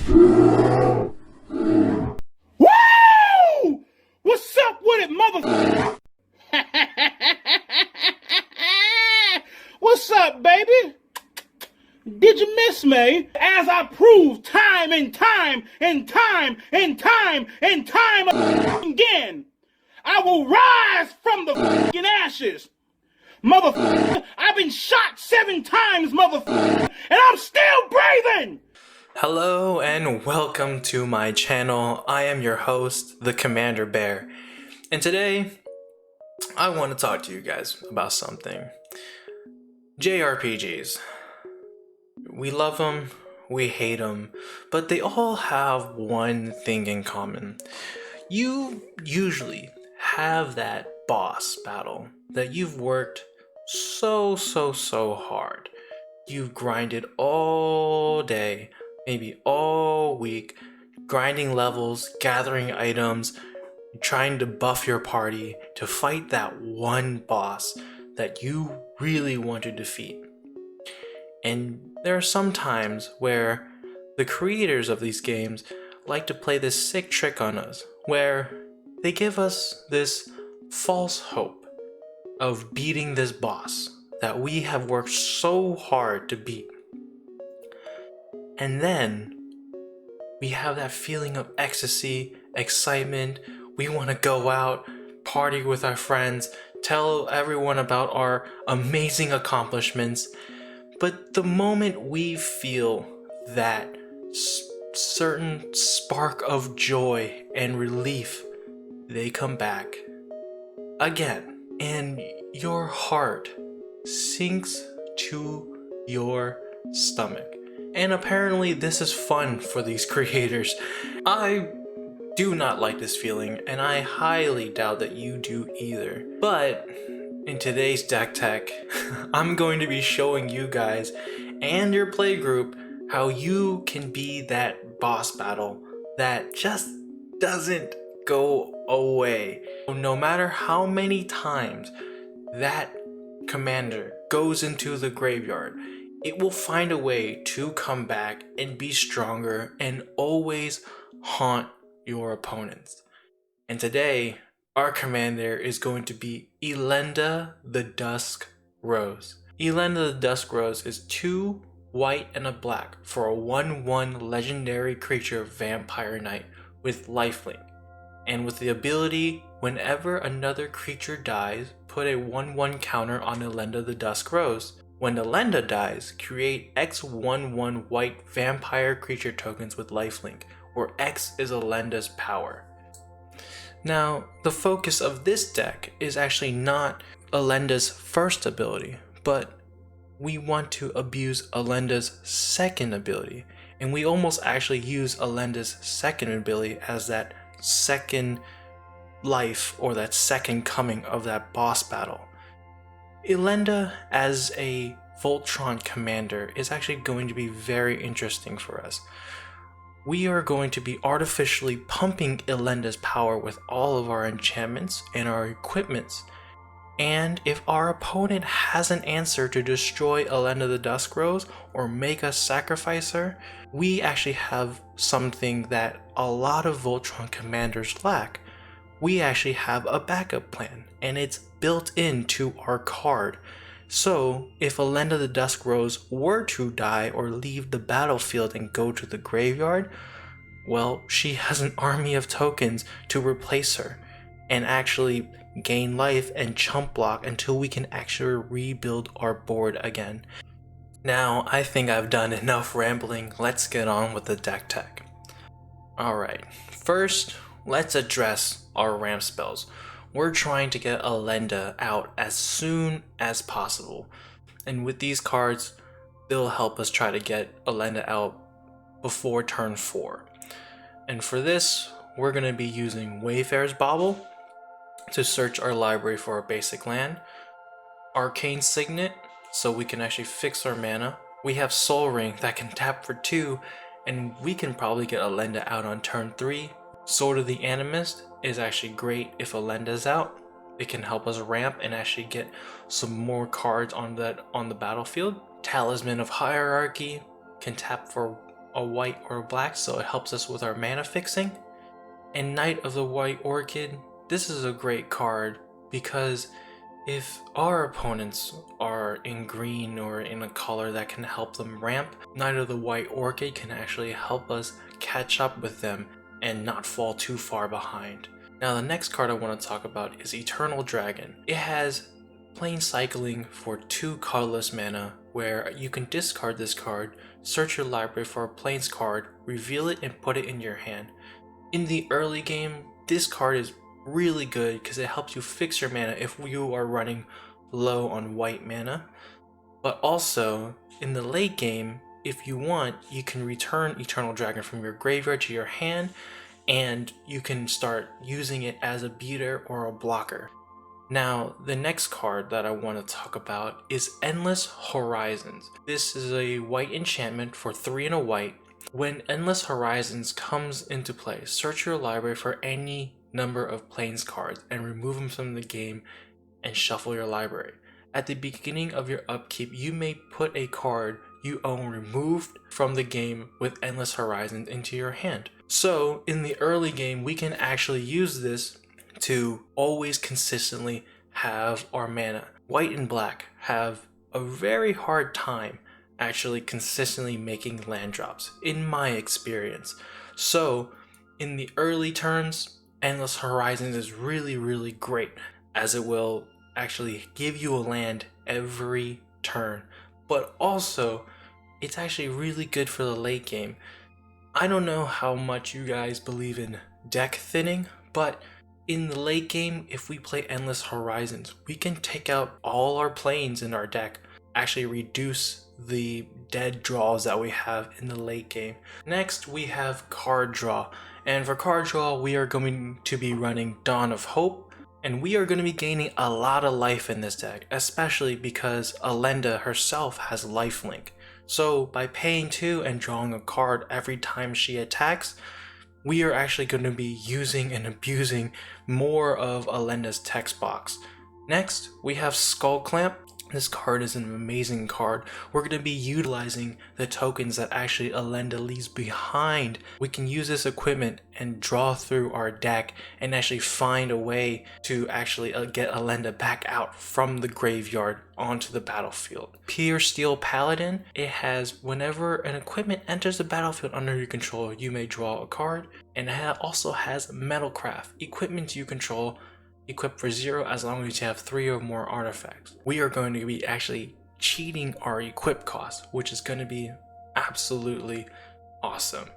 Woo! What's up with it, mother? What's up, baby? Did you miss me? As I proved time and time and time and time and time again, I will rise from the fucking ashes. Motherfucker, I've been shot 7 times, motherfucker, and I'm still breathing! Hello and welcome to my channel. I am your host, the Commander Bear, and today I want to talk to you guys about something. JRPGs. We love them, we hate them, but they all have one thing in common. You usually have that boss battle that you've worked so hard. You've grinded all day, maybe all week, grinding levels, gathering items, trying to buff your party to fight that one boss that you really want to defeat. And there are some times where the creators of these games like to play this sick trick on us, where they give us this false hope of beating this boss that we have worked so hard to beat. And then we have that feeling of ecstasy, excitement. We want to go out, party with our friends, tell everyone about our amazing accomplishments. But the moment we feel that certain spark of joy and relief, they come back again, and your heart sinks to your stomach. And apparently this is fun for these creators. I do not like this feeling, and I highly doubt that you do either. But in today's deck tech, I'm going to be showing you guys and your playgroup how you can be that boss battle that just doesn't go away. No matter how many times that commander goes into the graveyard, it will find a way to come back and be stronger and always haunt your opponents. And today, our commander is going to be Elenda the Dusk Rose. Elenda the Dusk Rose is 2 white and a black for a 1/1 legendary creature vampire knight with lifelink. And with the ability, whenever another creature dies, put a 1/1 counter on Elenda the Dusk Rose. When Elenda dies, create X 1/1 white vampire creature tokens with lifelink, where X is Elenda's power. Now, the focus of this deck is actually not Elenda's first ability, but we want to abuse Elenda's second ability, and we almost actually use Elenda's second ability as that second life or that second coming of that boss battle. Elenda as a Voltron commander is actually going to be very interesting for us. We are going to be artificially pumping Elenda's power with all of our enchantments and our equipments. And if our opponent has an answer to destroy Elenda the Dusk Rose or make us sacrifice her, we actually have something that a lot of Voltron commanders lack. We actually have a backup plan, and it's built into our card. So if Elenda the Dusk Rose were to die or leave the battlefield and go to the graveyard, well, she has an army of tokens to replace her and actually gain life and chump block until we can actually rebuild our board again. Now, I think I've done enough rambling. Let's get on with the deck tech. Alright, first, let's address our ramp spells. We're trying to get Elenda out as soon as possible. And with these cards, they'll help us try to get Elenda out before turn 4. And for this, we're going to be using Wayfarer's Bauble to search our library for a basic land, Arcane Signet so we can actually fix our mana. We have Soul Ring that can tap for 2, and we can probably get Elenda out on turn 3. Sword of the Animist is actually great if Elenda's out. It can help us ramp and actually get some more cards on the battlefield. Talisman of Hierarchy can tap for a white or a black, so it helps us with our mana fixing. And Knight of the White Orchid, this is a great card because if our opponents are in green or in a color that can help them ramp, Knight of the White Orchid can actually help us catch up with them and not fall too far behind. Now the next card I want to talk about is Eternal Dragon. It has plain cycling for 2 colorless mana, where you can discard this card, search your library for a plains card, reveal it and put it in your hand. In the early game, this card is really good because it helps you fix your mana if you are running low on white mana. But also, in the late game, if you want, you can return Eternal Dragon from your graveyard to your hand, and you can start using it as a beater or a blocker. Now, the next card that I want to talk about is Endless Horizons. This is a white enchantment for 3 and a white. When Endless Horizons comes into play, search your library for any number of plains cards and remove them from the game and shuffle your library. At the beginning of your upkeep, you may put a card you own removed from the game with Endless Horizons into your hand. So in the early game, we can actually use this to always consistently have our mana. White and black have a very hard time actually consistently making land drops, in my experience. So in the early turns, Endless Horizons is really great, as it will actually give you a land every turn. But also, it's actually really good for the late game. I don't know how much you guys believe in deck thinning, but in the late game, if we play Endless Horizons, we can take out all our plains in our deck, actually reduce the dead draws that we have in the late game. Next, we have card draw. And for card draw, we are going to be running Dawn of Hope, and we are going to be gaining a lot of life in this deck, especially because Elenda herself has lifelink. So by paying 2 and drawing a card every time she attacks, we are actually going to be using and abusing more of Elenda's text box. Next, we have Skull Clamp. This card is an amazing card. We're going to be utilizing the tokens that actually Elenda leaves behind. We can use this equipment and draw through our deck and actually find a way to actually get Elenda back out from the graveyard onto the battlefield. Pure Steel Paladin, it has whenever an equipment enters the battlefield under your control, you may draw a card, and it also has Metalcraft. Equipment you control equipped for 0 as long as you have 3 or more artifacts. We are going to be actually cheating our equip cost, which is going to be absolutely awesome.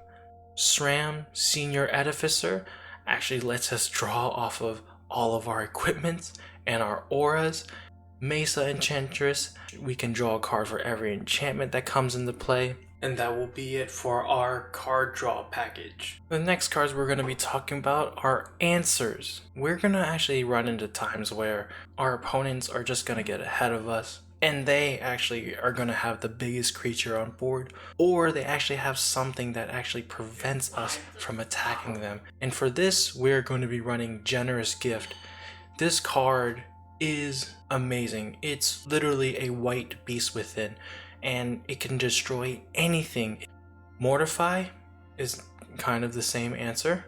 SRAM Senior Edificer actually lets us draw off of all of our equipment and our auras. Mesa Enchantress, we can draw a card for every enchantment that comes into play. And that will be it for our card draw package. The next cards we're going to be talking about are answers. We're going to actually run into times where our opponents are just going to get ahead of us, and they actually are going to have the biggest creature on board, or they actually have something that actually prevents us from attacking them. And for this, we're going to be running Generous Gift. This card is amazing. It's literally a white beast within, and it can destroy anything. Mortify is kind of the same answer.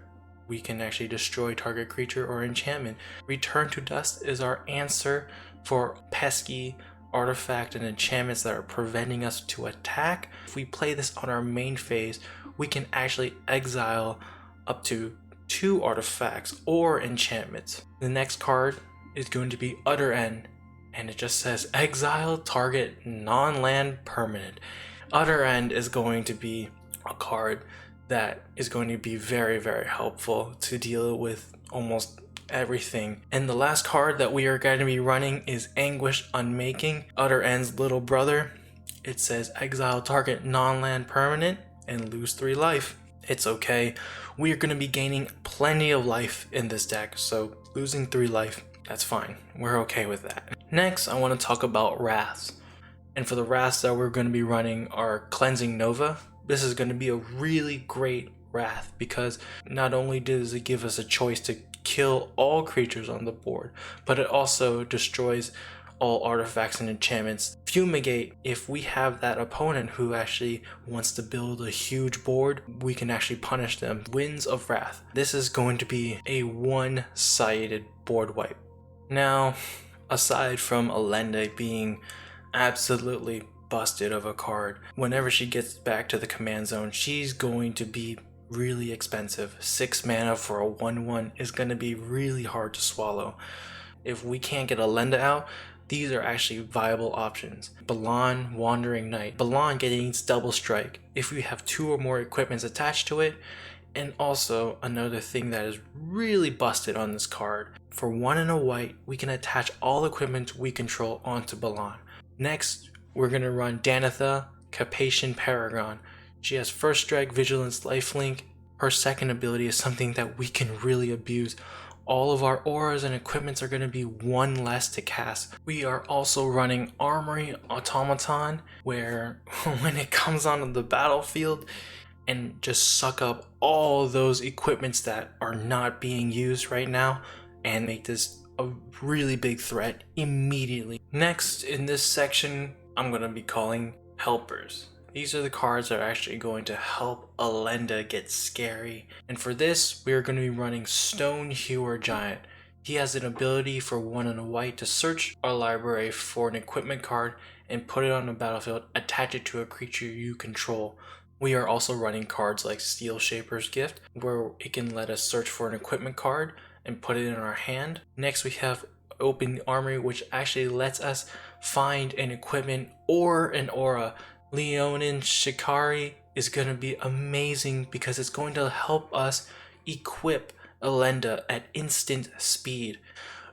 We can actually destroy target creature or enchantment. Return to Dust is our answer for pesky artifact and enchantments that are preventing us to attack. If we play this on our main phase, we can actually exile up to 2 artifacts or enchantments. The next card is going to be Utter End, and it just says exile target non-land permanent. Utter End is going to be a card that is going to be very helpful to deal with almost everything. And the last card that we are going to be running is Anguish Unmaking, Utter End's little brother. It says exile target non-land permanent and lose 3 life. It's okay. We are going to be gaining plenty of life in this deck, so losing 3 life, that's fine. We're okay with that. Next, I want to talk about Wraths. And for the Wraths that we're going to be running are Cleansing Nova. This is going to be a really great Wrath because not only does it give us a choice to kill all creatures on the board, but it also destroys all artifacts and enchantments. Fumigate, if we have that opponent who actually wants to build a huge board, we can actually punish them. Winds of Wrath. This is going to be a one-sided board wipe. Now, aside from Elenda being absolutely busted of a card, whenever she gets back to the command zone, she's going to be really expensive. 6 mana for a 1/1 is going to be really hard to swallow. If we can't get Elenda out, these are actually viable options. Balan, Wandering Knight. Balan getting double strike if we have 2 or more equipments attached to it. And also another thing that is really busted on this card, for 1 and a white, we can attach all equipment we control onto Balan. Next, we're going to run Danitha, Capation Paragon. She has first strike, vigilance, lifelink. Her second ability is something that we can really abuse. All of our auras and equipments are going to be 1 less to cast. We are also running Armory Automaton, where when it comes onto the battlefield, and just suck up all those equipments that are not being used right now and make this a really big threat immediately. Next in this section, I'm going to be calling Helpers. These are the cards that are actually going to help Elenda get scary. And for this, we are going to be running Stone Hewer Giant. He has an ability for 1 and a white to search our library for an equipment card and put it on the battlefield, attach it to a creature you control. We are also running cards like Steel Shaper's Gift, where it can let us search for an equipment card and put it in our hand. Next we have Open the Armory, which actually lets us find an equipment or an aura. Leonin Shikari is going to be amazing because it's going to help us equip Elenda at instant speed.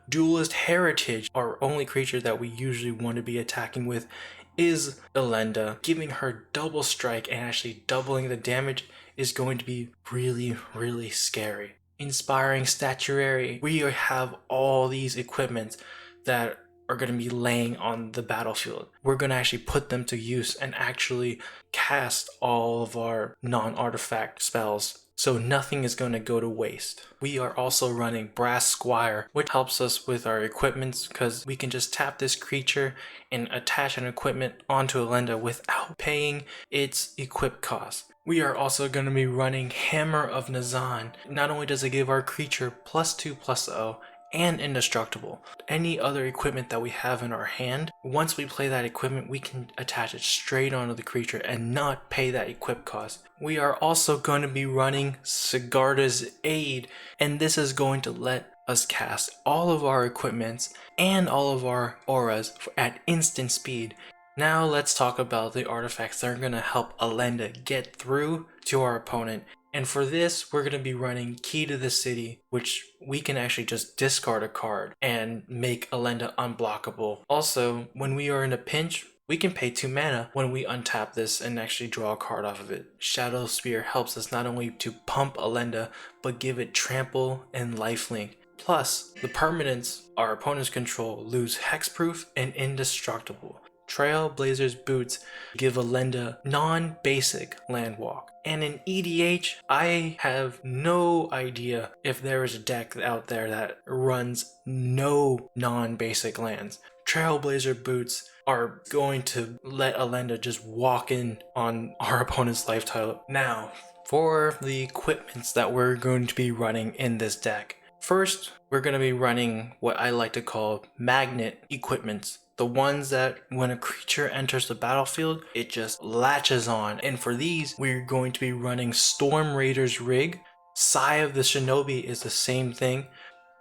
Duelist Heritage, our only creature that we usually want to be attacking with, is Elenda. Giving her double strike and actually doubling the damage is going to be really, really scary. Inspiring Statuary. We have all these equipments that are going to be laying on the battlefield. We're going to actually put them to use and actually cast all of our non-artifact spells, so nothing is going to go to waste. We are also running Brass Squire, which helps us with our equipments because we can just tap this creature and attach an equipment onto Elenda without paying its equip cost. We are also going to be running Hammer of Nazan. Not only does it give our creature +2/+0 and indestructible, any other equipment that we have in our hand, once we play that equipment, we can attach it straight onto the creature and not pay that equip cost. We are also going to be running Sigarda's Aid, and this is going to let us cast all of our equipments and all of our auras at instant speed. Now let's talk about the artifacts that are going to help Elenda get through to our opponent. And for this, we're going to be running Key to the City, which we can actually just discard a card and make Elenda unblockable. Also, when we are in a pinch, we can pay 2 mana when we untap this and actually draw a card off of it. Shadow Spear helps us not only to pump Elenda, but give it trample and lifelink. Plus, the permanents our opponents control lose hexproof and indestructible. Trailblazer's Boots give Elenda non-basic land walk. And in EDH, I have no idea if there is a deck out there that runs no non-basic lands. Trailblazer Boots are going to let Elenda just walk in on our opponent's life tile. Now, for the equipments that we're going to be running in this deck. First, we're going to be running what I like to call magnet equipments. The ones that when a creature enters the battlefield, it just latches on. And for these, we're going to be running Storm Raider's Rig. Sigh of the Shinobi is the same thing.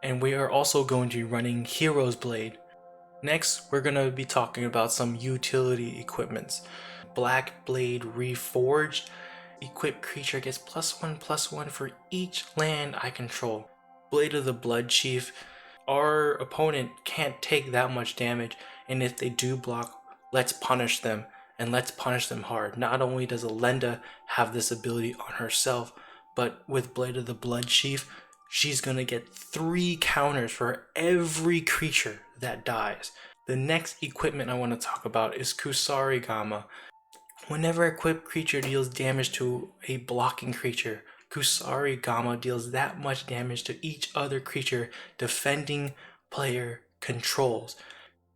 And we are also going to be running Hero's Blade. Next, we're going to be talking about some utility equipments. Black Blade Reforged. Equipped creature gets +1/+1 for each land I control. Blade of the Blood Chief. Our opponent can't take that much damage, and if they do block, let's punish them, and let's punish them hard. Not only does Elenda have this ability on herself, but with Blade of the Blood Chief, she's going to get 3 counters for every creature that dies. The next equipment I want to talk about is Kusarigama. Whenever a equipped creature deals damage to a blocking creature, Kusarigama deals that much damage to each other creature defending player controls.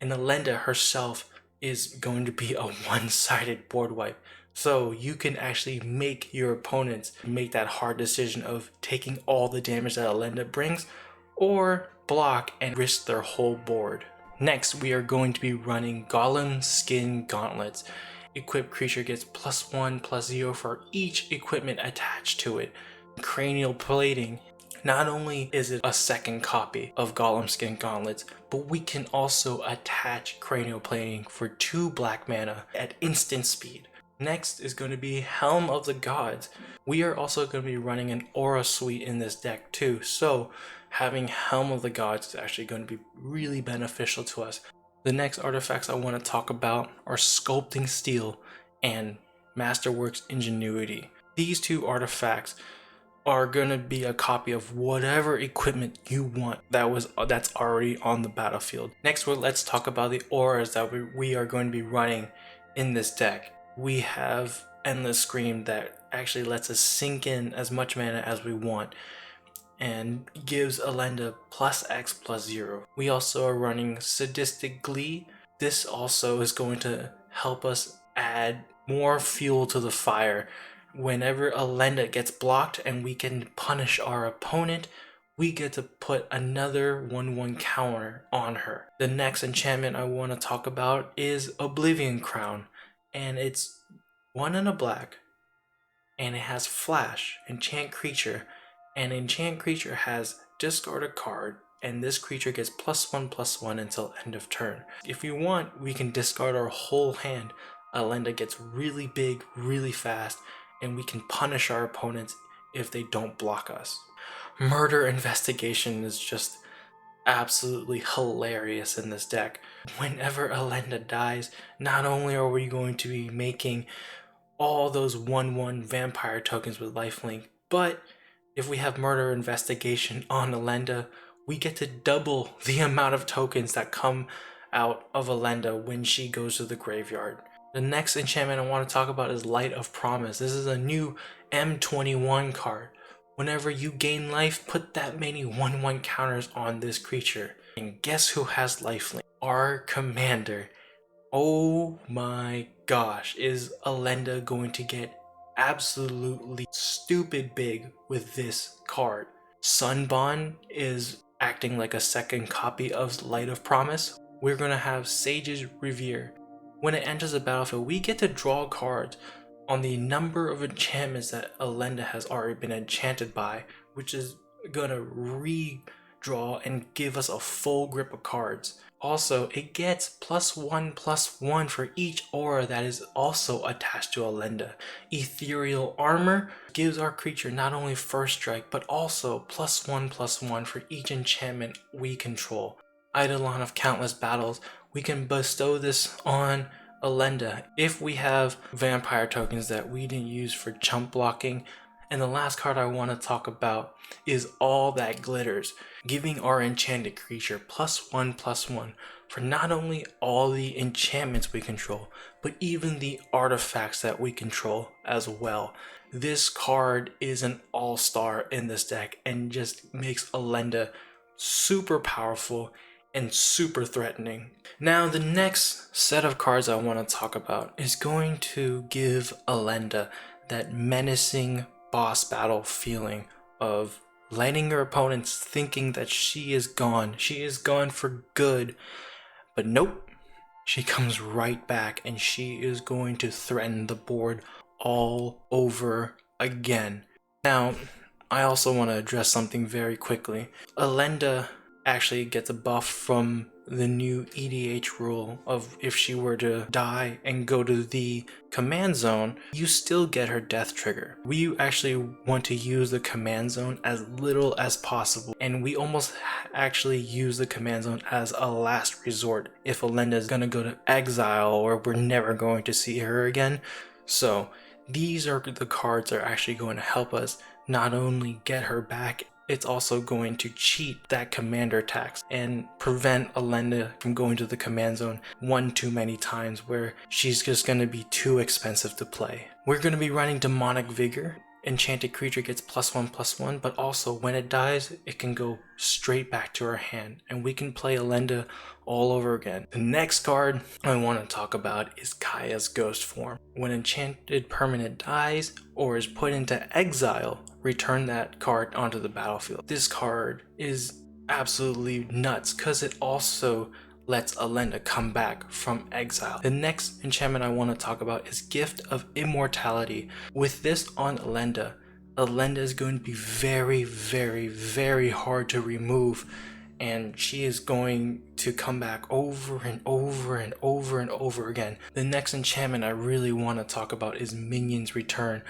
And Elenda herself is going to be a one-sided board wipe. So you can actually make your opponents make that hard decision of taking all the damage that Elenda brings, or block and risk their whole board. Next, we are going to be running Golem Skin Gauntlets. Equipped creature gets +1/+0 for each equipment attached to it. Cranial plating. Not only is it a second copy of Golem Skin Gauntlets, but we can also attach cranial plating for 2 black mana at instant speed. Next is going to be Helm of the Gods. We are also going to be running an aura suite in this deck too, so having Helm of the Gods is actually going to be really beneficial to us. The next artifacts I want to talk about are Sculpting Steel and Masterworks Ingenuity. These 2 artifacts are going to be a copy of whatever equipment you want that's already on the battlefield. Next, let's talk about the auras that we are going to be running in this deck. We have Endless Scream that actually lets us sink in as much mana as we want and gives Elenda +X/+0. We also are running Sadistic Glee. This also is going to help us add more fuel to the fire. Whenever Elenda gets blocked and we can punish our opponent, we get to put another 1/1 counter on her. The next enchantment I want to talk about is Oblivion Crown, and it's 1 and a black, and it has Flash, enchant creature, and enchant creature has discard a card, and this creature gets +1/+1 until end of turn. If you want, we can discard our whole hand. Elenda gets really big, really fast, and we can punish our opponents if they don't block us. Murder Investigation is just absolutely hilarious in this deck. Whenever Elenda dies, not only are we going to be making all those 1/1 vampire tokens with lifelink, but if we have Murder Investigation on Elenda, we get to double the amount of tokens that come out of Elenda when she goes to the graveyard. The next enchantment I want to talk about is Light of Promise. This is a new M21 card. Whenever you gain life, put that many 1/1 counters on this creature. And guess who has lifelink? Our commander. Oh my gosh, is Elenda going to get absolutely stupid big with this card? Sunbond is acting like a second copy of Light of Promise. We're going to have Sage's Revere. When it enters the battlefield, we get to draw cards on the number of enchantments that Elenda has already been enchanted by, which is going to redraw and give us a full grip of cards. Also, it gets +1/+1 for each aura that is also attached to Elenda. Ethereal Armor gives our creature not only first strike, but also +1/+1 for each enchantment we control. Eidolon of Countless Battles, we can bestow this on Elenda if we have vampire tokens that we didn't use for chump blocking. And the last card I want to talk about is All That Glitters, giving our enchanted creature +1/+1 for not only all the enchantments we control, but even the artifacts that we control as well. This card is an all-star in this deck and just makes Elenda super powerful and super threatening. Now, the next set of cards I want to talk about is going to give Elenda that menacing boss battle feeling of letting your opponents thinking that she is gone for good, but nope, she comes right back and she is going to threaten the board all over again. Now, I also want to address something very quickly. Elenda actually gets a buff from the new EDH rule of if she were to die and go to the command zone, you still get her death trigger. We actually want to use the command zone as little as possible, and we almost actually use the command zone as a last resort if Elenda is going to go to exile or we're never going to see her again. So these are the cards that are actually going to help us not only get her back, it's also going to cheat that commander tax and prevent Elenda from going to the command zone one too many times where she's just going to be too expensive to play. We're going to be running Demonic Vigor. enchanted creature gets +1/+1, but also when it dies, it can go straight back to our hand, and we can play Elenda all over again. The next card I want to talk about is Kaya's Ghost form. When enchanted permanent dies or is put into exile, return that card onto the battlefield. This card is absolutely nuts because it also lets Elenda come back from exile. The next enchantment I want to talk about is Gift of Immortality. With this on Elenda, Elenda is going to be very, very, very hard to remove, and she is going to come back over and over and over and over again. The next enchantment I really want to talk about is Minions Return.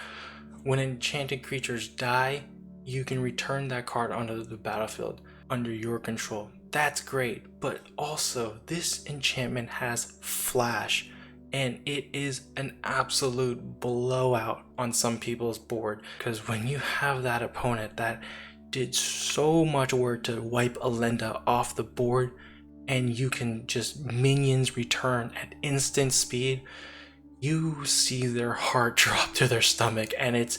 When enchanted creatures die, you can return that card onto the battlefield under your control. That's great, but also this enchantment has Flash, and it is an absolute blowout on some people's board, because when you have that opponent that did so much work to wipe Elenda off the board, and you can just Minions Return at instant speed, you see their heart drop to their stomach, and it's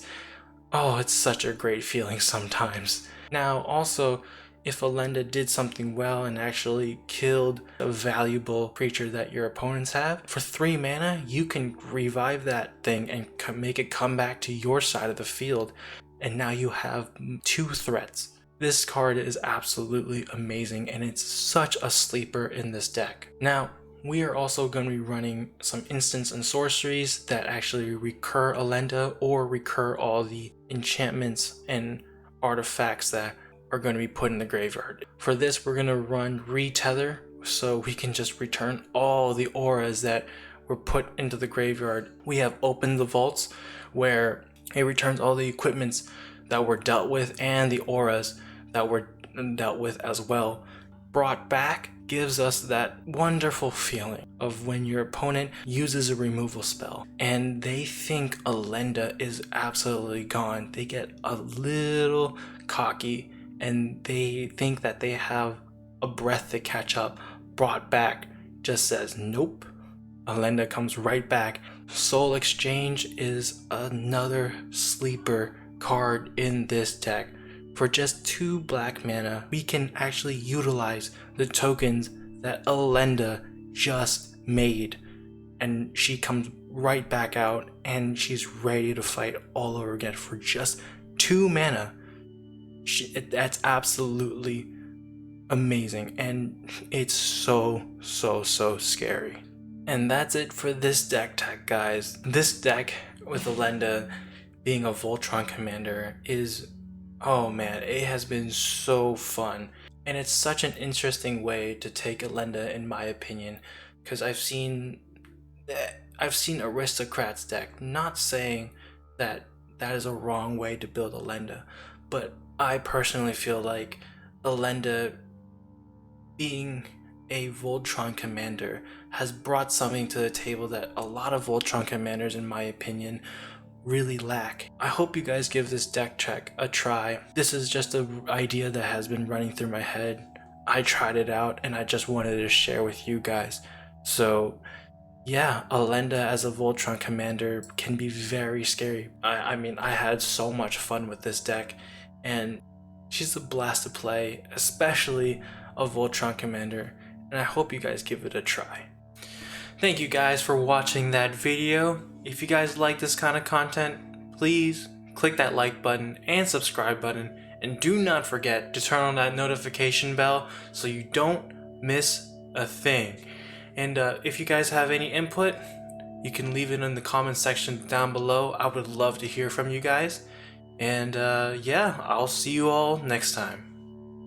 such a great feeling sometimes. Now also, if Elenda did something well and actually killed a valuable creature that your opponents have, for 3 mana, you can revive that thing and make it come back to your side of the field, and now you have 2 threats. This card is absolutely amazing, and it's such a sleeper in this deck. Now, we are also going to be running some instants and sorceries that actually recur Elenda or recur all the enchantments and artifacts that are going to be put in the graveyard. For this, we're going to run Retether, so we can just return all the auras that were put into the graveyard. We have Open the Vaults, where it returns all the equipments that were dealt with and the auras that were dealt with as well. Brought Back gives us that wonderful feeling of when your opponent uses a removal spell and they think Elenda is absolutely gone. They get a little cocky and they think that they have a breath to catch up. Brought Back just says nope. Elenda comes right back. Soul Exchange is another sleeper card in this deck. For just 2 black mana, we can actually utilize the tokens that Elenda just made, and she comes right back out and she's ready to fight all over again for just 2 mana. That's absolutely amazing, and it's so scary. And that's it for this deck tech, guys. This deck with Elenda being a Voltron commander is, oh man, it has been so fun. And it's such an interesting way to take Elenda, in my opinion, because I've seen Aristocrats deck, not saying that that is a wrong way to build Elenda, but I personally feel like Elenda being a Voltron commander has brought something to the table that a lot of Voltron commanders, in my opinion, really lack. I hope you guys give this deck check a try. This is just an idea that has been running through my head. I tried it out and I just wanted to share with you guys. So yeah, Elenda as a Voltron commander can be very scary. I mean, I had so much fun with this deck, and she's a blast to play, especially a Voltron commander, and I hope you guys give it a try. Thank you guys for watching that video. If you guys like this kind of content, please click that like button and subscribe button, and do not forget to turn on that notification bell so you don't miss a thing. And if you guys have any input, you can leave it in the comment section down below. I would love to hear from you guys. And yeah, I'll see you all next time.